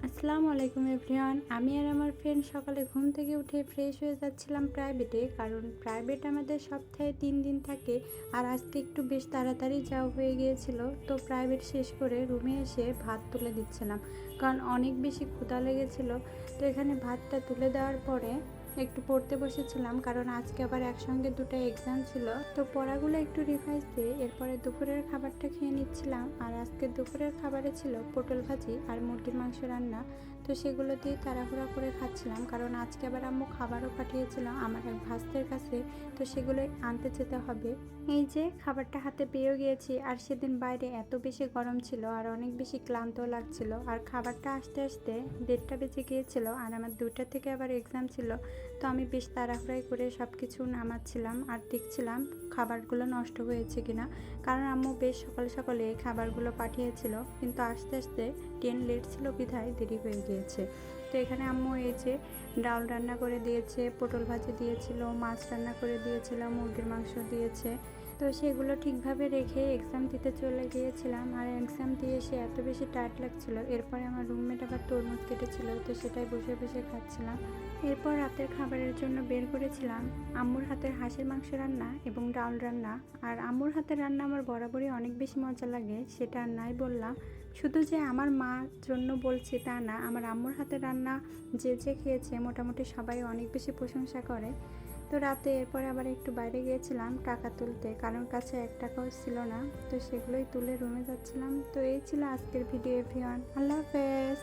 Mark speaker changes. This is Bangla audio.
Speaker 1: আসসালামু আলাইকুম এভরিওয়ান। আমি আর আমার ফ্রেন্ড সকালে ঘুম থেকে উঠে ফ্রেশ হয়ে যাচ্ছিলাম প্রাইভেটে, কারণ প্রাইভেট আমাদের সপ্তাহে 3 দিন থাকে। আর আজকে একটু বেশ তাড়াতাড়ি যাওয়া হয়ে গিয়েছিল, তো প্রাইভেট শেষ করে রুমে এসে ভাত তুলে দিচ্ছিলাম, কারণ অনেক বেশি ক্ষুধা লেগেছিল। তো এখানে ভাতটা তুলে দেওয়ার পরে একটু পড়তে বসেছিলাম, কারণ আজকে আবার একসঙ্গে দুটো এক্সাম ছিল। তো পড়াগুলো একটু রিভাইজ দিয়ে এরপরে দুপুরের খাবারটা খেয়ে নিচ্ছিলাম। আর আজকে দুপুরের খাবারে ছিল পটল ভাজি আর মুরগির মাংস রান্না। তো সেগুলো দিয়ে তাড়াহুড়া করে খাচ্ছিলাম, কারণ আজকে আবার আম্মু খাবারও পাঠিয়েছিল আমার এক ভাস্তের কাছে। তো সেগুলো আনতে যেতে হবে। এই যে খাবারটা হাতে পেয়েও গিয়েছি। আর সেদিন বাইরে এত বেশি গরম ছিল আর অনেক বেশি ক্লান্তও লাগছিল। আর খাবারটা আসতে আসতে 1:30 বেজে গিয়েছিল, আর আমার 2টা থেকে আবার এক্সাম ছিল। তো আমি বেশ তাড়াহুড়াই করে সব কিছু নামাচ্ছিলাম আর দেখছিলাম খাবারগুলো নষ্ট হয়েছে কিনা, কারণ আম্মু বেশ সকাল সকালে এই খাবারগুলো পাঠিয়েছিল, কিন্তু আস্তে আস্তে ট্রেন লেট ছিল বিধায় দেরি হয়ে গিয়েছে। তো এখানে আম্মু এই যে ডাল রান্না করে দিয়েছে, পটল ভাজি দিয়েছিল, মাছ রান্না করে দিয়েছিল, মুরগির মাংস দিয়েছে। তো সেগুলো ঠিকভাবে রেখে এক্সাম দিতে চলে গিয়েছিলাম। আর এক্সাম দিয়ে এসে এত বেশি টায়ার্ড লাগছিল। এরপরে আমার রুমমেট আবার তরমুজ কেটেছিল, তো সেটাই বসে বসে খাচ্ছিলাম। এরপর রাতের খাবারের জন্য বের করেছিলাম আম্মুর হাতের হাঁসের মাংস রান্না এবং ডাল রান্না। আর আম্মুর হাতের রান্না আমার বরাবরই অনেক বেশি মজা লাগে, সেটা আর নাই বললাম। শুধু যে আমার মার জন্য বলছি তা না, আমার আম্মুর হাতের রান্না যে যে খেয়েছে মোটামুটি সবাই অনেক বেশি প্রশংসা করে। তো রাতে এরপরে আবার একটু বাইরে গিয়েছিলাম টাকা তুলতে, কারণ কাছে 1 টাকাও ছিল না। তো সেগুলোই তুলে রুমে যাচ্ছিলাম। তো এই ছিল আজকের ভিডিও এভরিওয়ান। আল্লাহ হাফেজ।